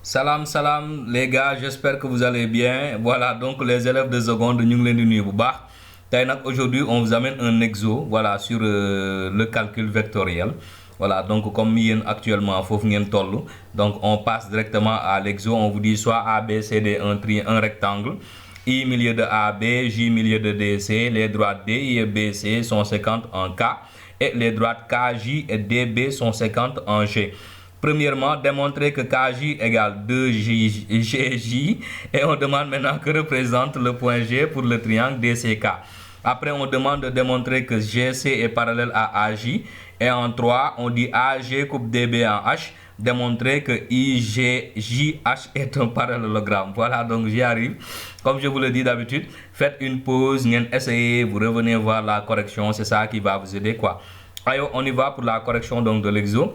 Salam salam les gars, j'espère que vous allez bien. Voilà, donc les élèves de seconde ñu ngi leen di nuyu bu baax. Tey nag aujourd'hui on vous amène un exo voilà sur le calcul vectoriel. Voilà, donc comme yéen actuellement foofu ngeen toll, donc on passe directement à l'exo. On vous dit soit ABCD un rectangle, I milieu de AB, J milieu de DC, les droites D, I et BC sont 50 en K et les droites KJ et DB sont 50 en G. Premièrement, démontrer que KJ égale 2GJ et on demande maintenant que représente le point G pour le triangle DCK. Après, on demande de démontrer que GC est parallèle à AJ et en 3, on dit AG coupe DB en H, démontrer que IGJH est un parallélogramme. Voilà, donc j'y arrive. Comme je vous le dis d'habitude, faites une pause, essayez, vous revenez voir la correction, c'est ça qui va vous aider quoi. Allez, on y va pour la correction donc de l'exo.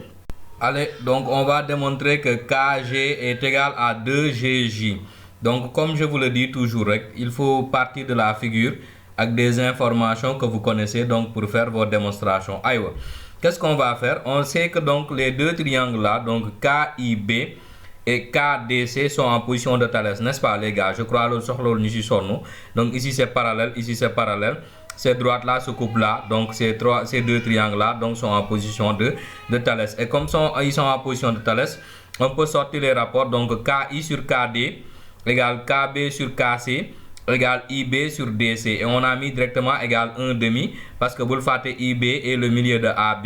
Allez, donc on va démontrer que KG est égal à 2GJ. Donc comme je vous le dis toujours, il faut partir de la figure avec des informations que vous connaissez donc pour faire vos démonstrations. Allez, qu'est-ce qu'on va faire? On sait que donc les deux triangles là, donc KIB et KDC sont en position de Thalès, n'est-ce pas les gars? Je crois que donc ici c'est parallèle, ici c'est parallèle. Ces droites-là se coupent là, donc ces deux triangles-là donc sont en position de Thalès. Et comme ils sont en position de Thalès, on peut sortir les rapports. Donc KI sur KD égale KB sur KC égale IB sur DC. Et on a mis directement égale 1 demi parce que vous le faites, IB est le milieu de AB,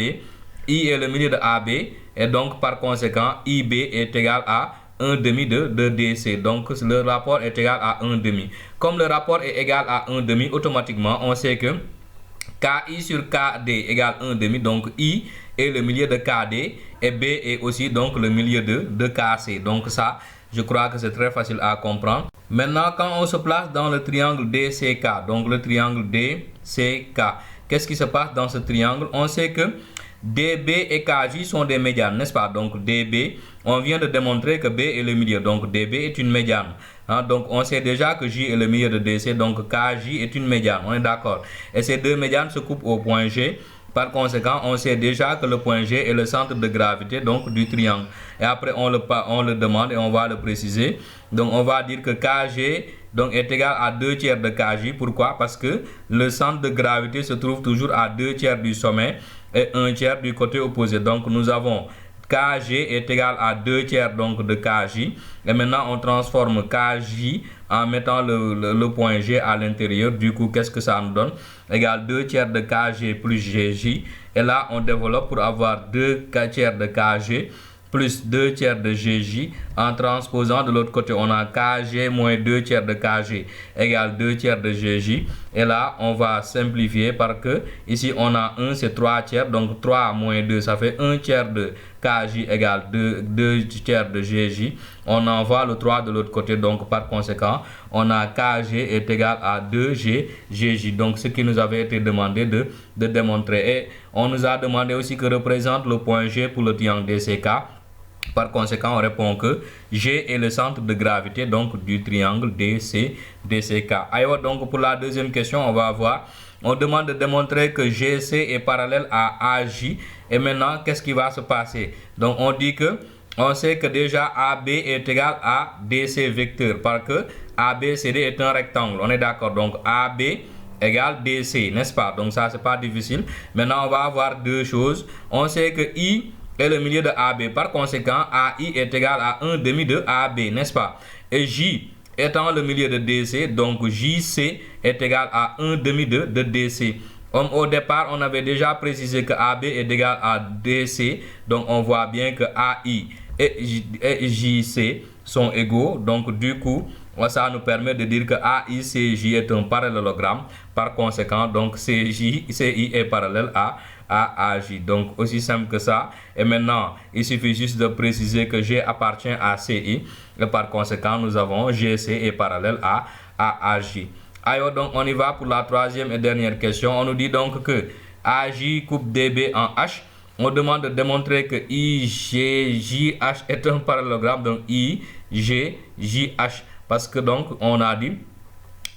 I est le milieu de AB et donc par conséquent IB est égal à 1 demi de DC. Donc le rapport est égal à 1 demi. Comme le rapport est égal à 1 demi, automatiquement on sait que KI sur KD égale 1 demi. Donc I est le milieu de KD et B est aussi donc le milieu de KC. Donc ça, je crois que c'est très facile à comprendre. Maintenant, quand on se place dans le triangle DCK, donc le triangle DCK, qu'est-ce qui se passe dans ce triangle? On sait que DB et KJ sont des médianes, n'est-ce pas? Donc DB, on vient de démontrer que B est le milieu, donc DB est une médiane. Donc on sait déjà que J est le milieu de DC, donc KJ est une médiane, on est d'accord. Et ces deux médianes se coupent au point G. Par conséquent, on sait déjà que le point G est le centre de gravité donc du triangle. Et après, on le demande et on va le préciser. Donc on va dire que KG donc, est égal à 2 tiers de KJ. Pourquoi? Parce que le centre de gravité se trouve toujours à 2 tiers du sommet et 1 tiers du côté opposé. Donc nous avons KG est égal à 2 tiers donc de KJ. Et maintenant on transforme KJ en mettant le point G à l'intérieur. Du coup, qu'est-ce que ça nous donne? Égal 2 tiers de KG plus GJ. Et là on développe pour avoir 2 tiers de KG plus 2 tiers de GJ. En transposant de l'autre côté, on a KG moins 2 tiers de KG égale 2 tiers de GJ. Et là, on va simplifier par que ici, on a 1, c'est 3 tiers. Donc 3 moins 2, ça fait 1 tiers de KJ égale 2 tiers de GJ. On envoie le 3 de l'autre côté. Donc par conséquent, on a KG est égal à 2GJ. Donc ce qui nous avait été demandé de démontrer. Et on nous a demandé aussi que représente le point G pour le triangle DCK. Par conséquent, on répond que G est le centre de gravité donc du triangle DCK. Alors, donc pour la deuxième question, on va voir. On demande de démontrer que GC est parallèle à AJ. Et maintenant, qu'est-ce qui va se passer? Donc on dit que on sait que déjà AB est égal à DC vecteur parce que ABCD est un rectangle. On est d'accord. Donc AB égale DC, n'est-ce pas? Donc ça, c'est pas difficile. Maintenant, on va avoir deux choses. On sait que I est le milieu de AB. Par conséquent, AI est égal à 1 demi de AB, n'est-ce pas? Et J étant le milieu de DC, donc JC est égal à 1 demi de DC. Comme au départ, on avait déjà précisé que AB est égal à DC, donc on voit bien que AI et JC sont égaux. Donc du coup, ça nous permet de dire que AICJ est un parallélogramme. Par conséquent, donc CI est parallèle à AJ. Donc aussi simple que ça. Et maintenant, il suffit juste de préciser que G appartient à CI. Et par conséquent, nous avons GC est parallèle à AJ. Alors donc on y va pour la troisième et dernière question. On nous dit donc que AJ coupe DB en H. On demande de démontrer que IGJH est un parallélogramme. Donc IGJH. Parce que donc on a dit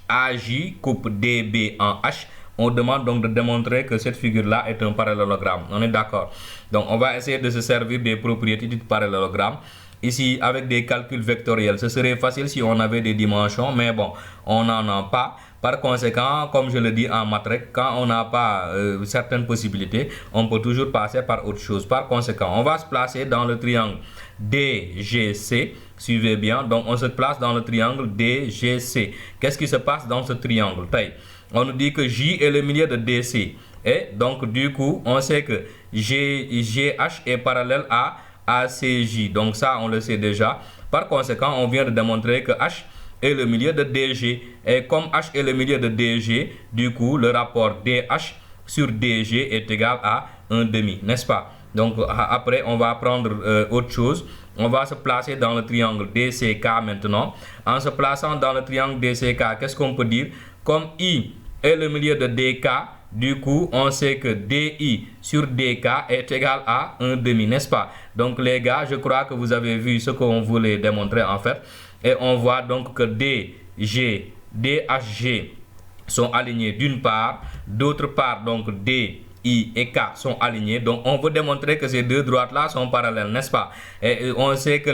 AJ coupe DB en H. On demande donc de démontrer que cette figure-là est un parallélogramme. On est d'accord. Donc on va essayer de se servir des propriétés du parallélogramme. ici avec des calculs vectoriels. Ce serait facile si on avait des dimensions, mais bon, on n'en a pas. Par conséquent, comme je le dis en matrice, quand on n'a pas certaines possibilités, on peut toujours passer par autre chose. Par conséquent, on va se placer dans le triangle DGC. Suivez bien, donc on se place dans le triangle DGC. Qu'est-ce qui se passe dans ce triangle? On nous dit que J est le milieu de DC. Et donc du coup, on sait que GH est parallèle à ACJ. Donc ça, on le sait déjà. Par conséquent, on vient de démontrer que H est le milieu de DG. Et comme H est le milieu de DG, du coup, le rapport DH sur DG est égal à 1/2, n'est-ce pas? Donc après, on va prendre autre chose. On va se placer dans le triangle DCK maintenant. En se plaçant dans le triangle DCK, qu'est-ce qu'on peut dire? Comme I est le milieu de DK, du coup, on sait que DI sur DK est égal à 1/2, n'est-ce pas? Donc les gars, je crois que vous avez vu ce qu'on voulait démontrer en fait. Et on voit donc que DG, DHG sont alignés d'une part, d'autre part, donc D, I et K sont alignés. Donc on veut démontrer que ces deux droites-là sont parallèles, n'est-ce pas? Et on sait que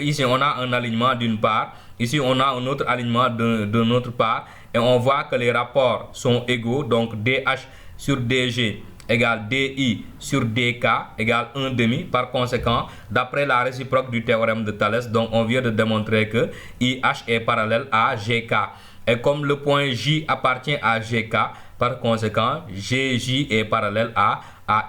ici on a un alignement d'une part, ici on a un autre alignement d'une autre part. Et on voit que les rapports sont égaux, donc DH sur DG égale DI sur DK égale 1/2. Par conséquent, d'après la réciproque du théorème de Thalès, donc on vient de démontrer que IH est parallèle à GK. Et comme le point J appartient à GK, par conséquent, GJ est parallèle à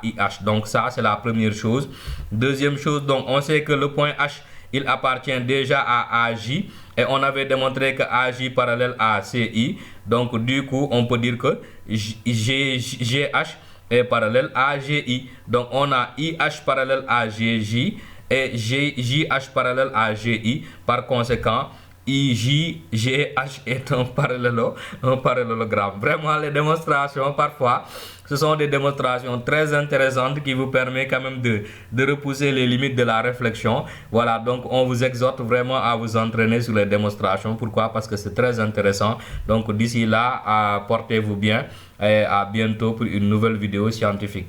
IH. Donc ça, c'est la première chose. Deuxième chose, donc on sait que le point H, il appartient déjà à AJ. Et on avait démontré que AJ parallèle à CI. Donc du coup, on peut dire que GH est parallèle à GI. Donc on a IH parallèle à GJ et JH parallèle à GI. Par conséquent, IJGH est un parallélogramme. Vraiment, les démonstrations, parfois, ce sont des démonstrations très intéressantes qui vous permettent quand même de repousser les limites de la réflexion. Voilà, donc on vous exhorte vraiment à vous entraîner sur les démonstrations. Pourquoi? Parce que c'est très intéressant. Donc d'ici là, portez-vous bien et à bientôt pour une nouvelle vidéo scientifique.